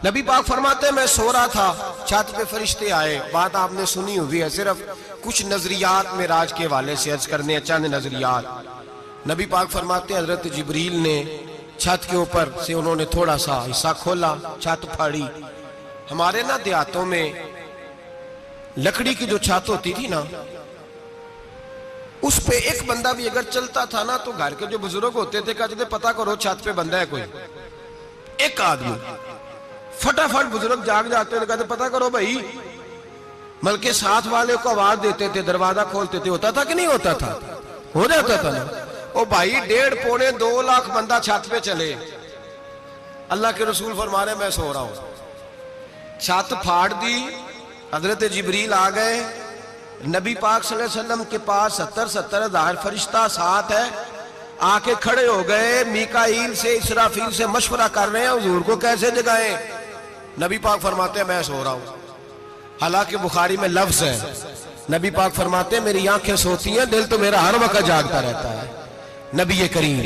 नबी पाक फरमाते मैं सो रहा था, छत पे फरिश्ते आए। बात आपने सुनी हुई है, सिर्फ कुछ नजरियात में राज के हवाले से अर्ज करने, चंद नजरियात। नबी पाक फरमाते हजरत जिब्रील ने छत के ऊपर से उन्होंने थोड़ा सा हिस्सा खोला, छत फाड़ी। हमारे ना देहातों में लकड़ी की जो छत होती थी ना, उस पे एक बंदा भी अगर चलता था ना, तो घर के जो बुजुर्ग होते थे कहते पता करो छत पे बंदा है कोई। एक आदमी फटाफट बुजुर्ग जाग जाते थे, कहते पता करो भाई। बल्कि साथ वाले को आवाज देते थे, दरवाजा खोलते थे। होता था कि नहीं होता था? हो जाता था ना। ओ भाई 1.5 पौने 2 लाख बंदा छत पे चले। अल्लाह के रसूल फरमा रहे मैं सो रहा हूं। छत फाड़ दी, हजरत जिब्रील आ गए। नबी पाक सल्लल्लाहु अलैहि वसल्लम के पास 70 हज़ार फरिश्ता साथ है, आके खड़े हो गए। मीकाईल से इसराफील से मशवरा कर रहे हैं हुजूर को कैसे जगाएं। नबी पाक फरमाते हैं मैं सो रहा हूं। हालांकि बुखारी में लफ्ज है, नबी पाक फरमाते हैं मेरी आंखें सोती हैं, दिल तो मेरा हर वक्त जागता रहता है। नबी करीम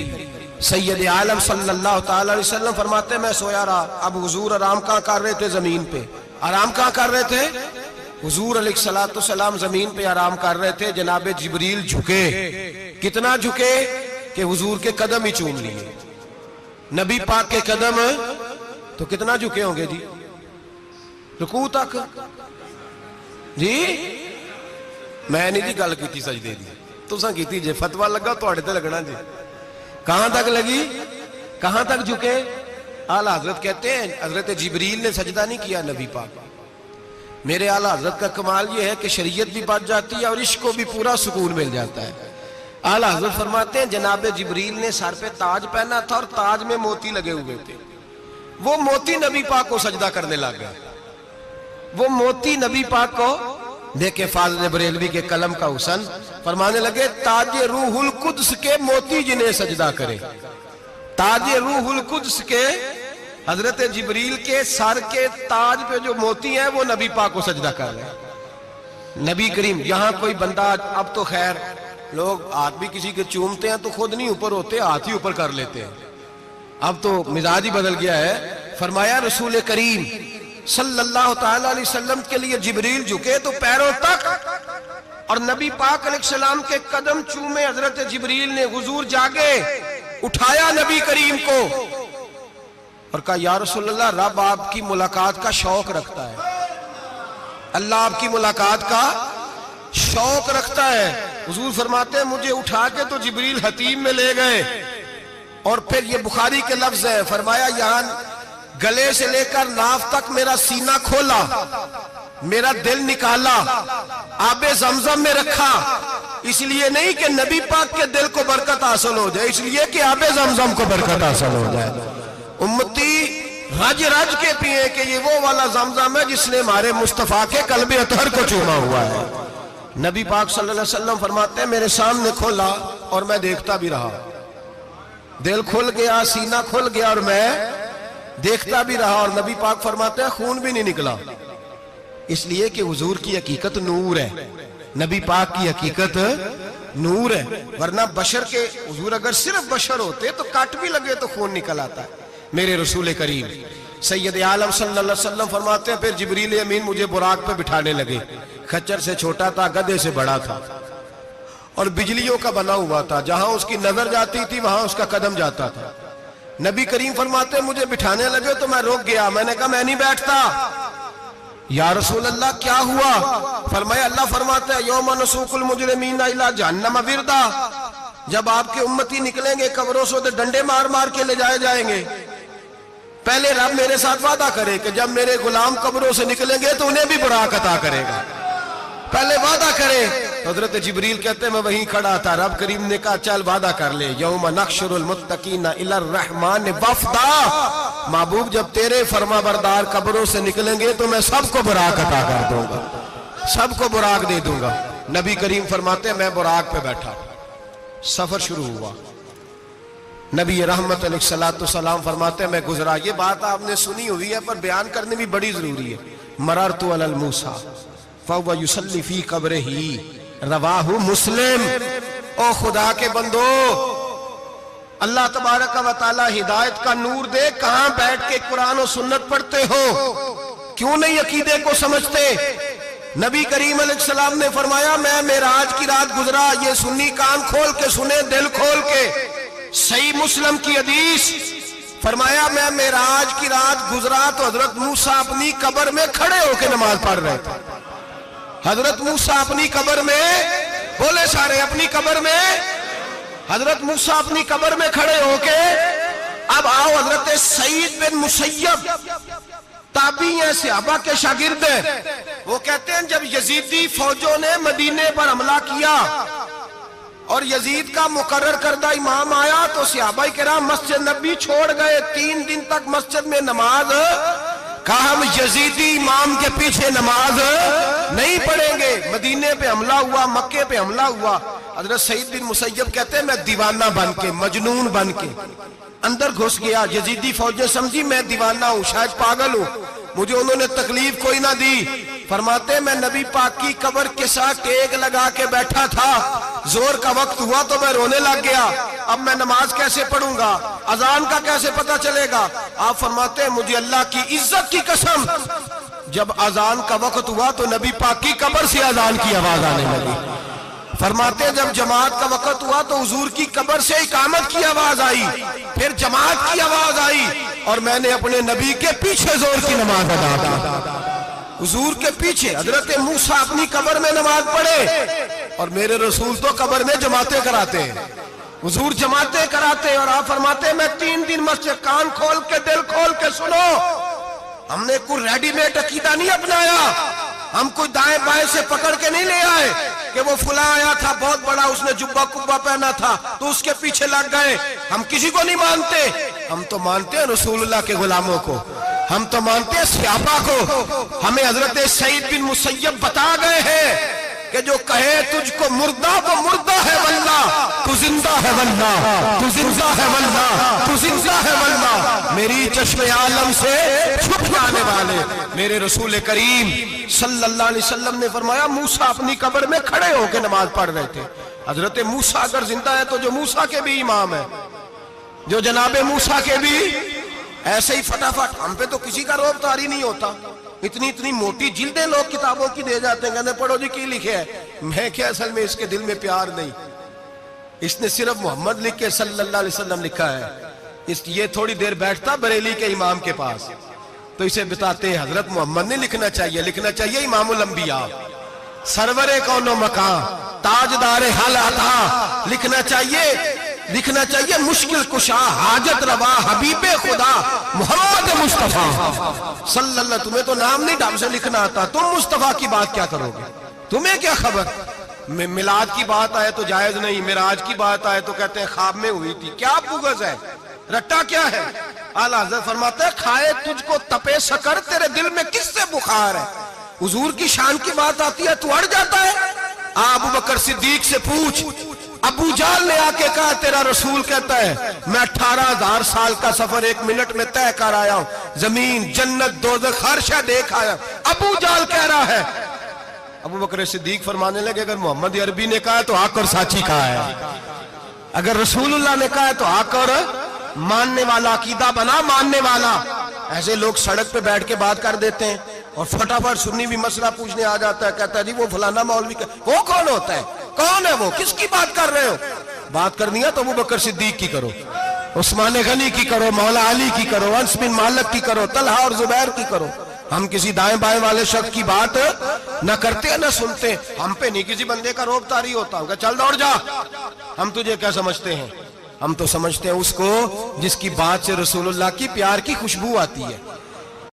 सैयद आलम सल्लल्लाहु तआला अलैहि वसल्लम फरमाते हैं मैं सोया रहा। अब हुजूर आराम कहां कर रहे थे? जमीन पे। आराम कहां कर रहे थे? हुजूर अलैहिस्सलाम जमीन पे आराम कर रहे थे। जनाबे जिब्रील झुके। कितना झुके कि हुजूर के कदम ही चूम लिए। नबी पाक के कदम तो कितना झुके होंगे जी? रुकू तक जी। मैं नहीं जी गल की सजदे दी, तुसां कीती जे। फतवा लगा तुहाडे ते लगना जी। कहां तक लगी? कहां तक झुके? आला हजरत कहते हैं हजरत जिब्रील ने सजदा नहीं किया नबी पाक। मेरे आला हजरत का कमाल यह है कि शरीयत भी बच जाती है और इश्क को भी पूरा सुकून मिल जाता है। आला हजरत फरमाते हैं जनाब जिब्रील ने सर पे ताज पहना था और ताज में मोती लगे हुए थे। वो मोती नबी पाक को सजदा करने लग गए। वो मोती नबी पाक को देखे फाज़िल बरेलवी के कलम का हुसन फरमाने लगे ताजे रूहुल कुद्स के मोती जिन्हें सजदा करे। ताजे रूहुल कुद्स के हजरत जिब्रील के सर के ताज पे जो मोती हैं वो नबी पाक को सजदा कर रहे हैं। नबी करीम यहाँ कोई बंदा, अब तो खैर लोग हाथ भी किसी के चूमते हैं तो खुद नहीं ऊपर होते, हाथ ही ऊपर कर लेते हैं। अब तो मिजाज ही बदल गया है। फरमाया रसूल करीम सल्लल्लाहु तआला अलैहि वसल्लम के लिए जिब्रील झुके तो पैरों तक, और नबी पाक अलैहिस्सलाम के कदम चूमे। हजरत जिब्रील ने हुजूर जागे, उठाया नबी करीम को और कहा या रसूलल्लाह, रब आपकी मुलाकात का शौक रखता है, अल्लाह आपकी मुलाकात का शौक रखता है। हुजूर फरमाते हैं मुझे उठा के तो जिब्रील हतीम में ले गए। और फिर ये बुखारी के लफ्ज है, फरमाया यहाँ गले से लेकर नाफ तक मेरा सीना खोला, मेरा दिल निकाला, आबे जमजम में रखा। इसलिए नहीं कि नबी पाक के दिल को बरकत हासिल हो जाए, इसलिए कि आबे जमजम को बरकत हासिल हो जाए। उम्मती रज रज के पिए कि ये वो वाला जमजम है जिसने हमारे मुस्तफा के कल्बे अतहर को चूमा हुआ है। नबी पाक सल्लल्लाहु अलैहि वसल्लम फरमाते हैं मेरे सामने खोला और मैं देखता भी रहा। दिल खुल गया, सीना खुल गया और मैं देखता भी रहा। और नबी पाक फरमाते हैं खून भी नहीं निकला, इसलिए कि हुजूर की हकीकत नूर है, नबी पाक की हकीकत नूर है। वरना बशर के हुजूर अगर सिर्फ बशर होते तो काट भी लगे तो खून निकल आता है। मेरे रसूल करीम सैयद आलम सल्लल्लाहु अलैहि वसल्लम फरमाते हैं फिर जिब्रील अमीन मुझे बुराक पे बिठाने लगे। खच्चर से छोटा था, गधे से बड़ा था और बिजलियों का बना हुआ था। जहां उसकी नजर जाती थी वहां उसका कदम जाता था। नबी करीम फरमाते मुझे बिठाने लगे तो मैं रुक गया। मैंने कहा मैं नहीं बैठता। या रसूल अल्लाह क्या हुआ? फरमाया अल्लाह फरमाते हैं यौम नसूकुल मुजरिमीन इला जहन्नम विरदा, जब आपके उम्मती निकलेंगे कब्रों से तो डंडे मार मार के ले जाए जाएंगे। पहले रब मेरे साथ वादा करे कि जब मेरे गुलाम कब्रों से निकलेंगे तो उन्हें भी बुराक अता करेगा, पहले वादा करे। हजरत जिब्रील कहते हैं मैं वहीं खड़ा था। रब करीम ने कहा चल वादा कर ले, यौम नहशुरुल मुत्तकीना इलर रहमान वफदा, महबूब जब तेरे फरमा बरदार कब्रों से निकलेंगे तो मैं सबको बुराक अता कर दूंगा, सबको बुराक दे दूंगा। नबी करीम फरमाते मैं बुराक पे बैठा, सफर शुरू हुआ। नबी रहमत अलैहिस्सलाम फरमाते मैं गुजरा। ये बात आपने सुनी हुई है पर बयान करनी भी बड़ी जरूरी है। मररतु अलल मूसा फहुवा युसल्ली फी कब्रिही, रवाहु मुस्लिम। ओ खुदा के बंदो, अल्लाह तबारक व तआला हिदायत का नूर दे। कहां बैठ के कुरान और सुन्नत पढ़ते हो? क्यों नहीं अकीदे को समझते? नबी करीम अलैहिस्सलाम ने फरमाया, मैं मेराज की रात गुजरा। ये सुन्नी कान खोल के सुने, दिल खोल के। सही मुस्लिम की हदीस, फरमाया मैं मेराज की रात गुजरा तो हजरत मूसा अपनी कब्र में खड़े होकर नमाज पढ़ रहे थे। हजरत मूसा अपनी कब्र में, बोले सारे, अपनी कब्र में, हजरत मूसा अपनी कब्र में खड़े होके। अब आओ, हजरत सईद बिन मुसय्यब ताबी हैं, सहाबा के शागिर्द हैं। वो कहते हैं जब यजीदी फौजों ने मदीने पर हमला किया और यजीद का मुकर्रर करदा इमाम आया तो सहाबाए किराम मस्जिद नबी छोड़ गए। 3 दिन तक मस्जिद में नमाज, कहा हम यजीदी इमाम के पीछे नमाज नहीं पढ़ेंगे। मदीने पे हमला हुआ, मक्के पे हमला हुआ। हजरत सईद बिन मुसय्यब कहते हैं मैं दीवाना बन के, मजनून बन के अंदर घुस गया। यजीदी फौजें समझी मैं दीवाना हूं, शायद पागल हूं, मुझे उन्होंने तकलीफ कोई ना दी। फरमाते मैं नबी पाक की कब्र के साथ टेक लगा के बैठा था, जोर का वक्त हुआ तो मैं रोने लग गया। अब मैं नमाज कैसे पढ़ूंगा, अजान का कैसे पता चलेगा? आप फरमाते हैं मुझे अल्लाह की इज्जत की कसम, जब अजान का वक्त हुआ तो नबी पाक की कब्र से अजान की आवाज आने लगी। फरमाते जब जमात का वक्त हुआ तो हुजूर की कब्र से इकामत की आवाज आई, फिर जमात की आवाज आई और मैंने अपने नबी के पीछे जोर की नमाज अदा की। हुजूर के पीछे हजरत मूसा अपनी कब्र में नमाज पढ़े और मेरे रसूल तो कब्र में जमातें कराते हैं। हुजूर जमातें कराते और आप फरमाते मैं 3 दिन मस्जिद, कान खोल के, दिल खोल के सुनो। हमने कोई रेडीमेड अकीदा नहीं अपनाया, हम कोई दाएं बाएं से पकड़ के नहीं ले आए कि वो फुला आया था बहुत बड़ा, उसने जुब्बा कुब्बा पहना था तो उसके पीछे लग गए। हम किसी को नहीं मानते, हम तो मानते हैं रसूलुल्लाह के गुलामों को, हम तो मानते हैं सहाबा को। हमें हजरत सईद बिन मुसय्यब बता गए हैं कि जो कहे तुझको मुर्दा वो मुर्दा है वल्ला, तू जिंदा है वल्ला, तू जिंदा है वल्ला, तू जिंदा है वल्ला। मेरी चश्मे आलम से छुप जाने वाले मेरे रसूल करीम सल्लल्लाहु अलैहि वसल्लम ने फरमाया मूसा अपनी कब्र में खड़े होकर नमाज पढ़ रहे थे। हजरत मूसा अगर जिंदा है तो जो मूसा के भी इमाम है, जो जनाबे मूसा के भी ऐसे ही फटाफट। हम पे तो किसी का रोब तारी नहीं होता, इतनी इतनी मोटी जिल्दें लोग किताबों की दे जाते हैं, कहते पढ़ो जी की लिखे है। मैं क्या, असल में इसके दिल में प्यार नहीं, इसने सिर्फ मोहम्मद लिख के सल्लल्लाहु अलैहि वसल्लम लिखा है। ये थोड़ी देर बैठता बरेली के इमाम के पास तो इसे बताते हैं हजरत मोहम्मद ने लिखना चाहिए, लिखना चाहिए इमामुल अंबिया, सरवरे कौनो मकान, ताजदारे हालात, लिखना चाहिए, लिखना चाहिए मुश्किल कुशा, हाजत रवा, हबीबे खुदा मोहम्मद मुस्तफा सल्लल्लाहु। तुम्हें तो नाम नहीं ढंग से लिखना आता, तुम मुस्तफा की बात क्या करोगे? तुम्हें क्या खबर? मिलाद की बात आए तो जायज नहीं, मिराज की बात आए तो कहते हैं ख्वाब में हुई थी। क्या बुगज है, रट्टा क्या है? आला हज़रत फरमाते हैं खाए तुझको तपे शकर, तेरे दिल में किससे बुखार है? हुजूर की शान की बात आती है तू अड़ जाता है। अबू बकर सिद्दीक से पूछ, अबू जाल ने आके कहा तेरा रसूल कहता है मैं 18,000 साल का सफर 1 मिनट में तय कर आया हूं, जमीन जन्नत दोज़ख हर शय देख आया। अबू जाल कह रहा है। अबू बकर सिद्दीक फरमाने लगे अगर मोहम्मद अरबी ने कहा तो आकर साची कहा है, अगर रसूलुल्लाह ने कहा तो आकर मानने वाला, अकीदा बना मानने वाला। ऐसे लोग सड़क पे बैठ के बात कर देते हैं और फटाफट सुन्नी भी मसला पूछने आ जाता है, कहता है जी वो फलाना मौलवी, वो कौन होता है, कौन है वो, किसकी बात कर रहे हो? बात करनी है तो अबू बकर सिद्दीक की करो, उस्मान गनी की करो, मौला अली की करो, अंस बिन मालिक की करो, तलहा और जुबैर की करो। हम किसी दाएं बाएं वाले शख्स की बात न करते न सुनते। हम पे नहीं किसी बंदे का रोब तारी होता, चल दौड़ जा, हम तुझे क्या समझते हैं? हम तो समझते हैं उसको जिसकी बात से रसूलुल्लाह की प्यार की खुशबू आती है।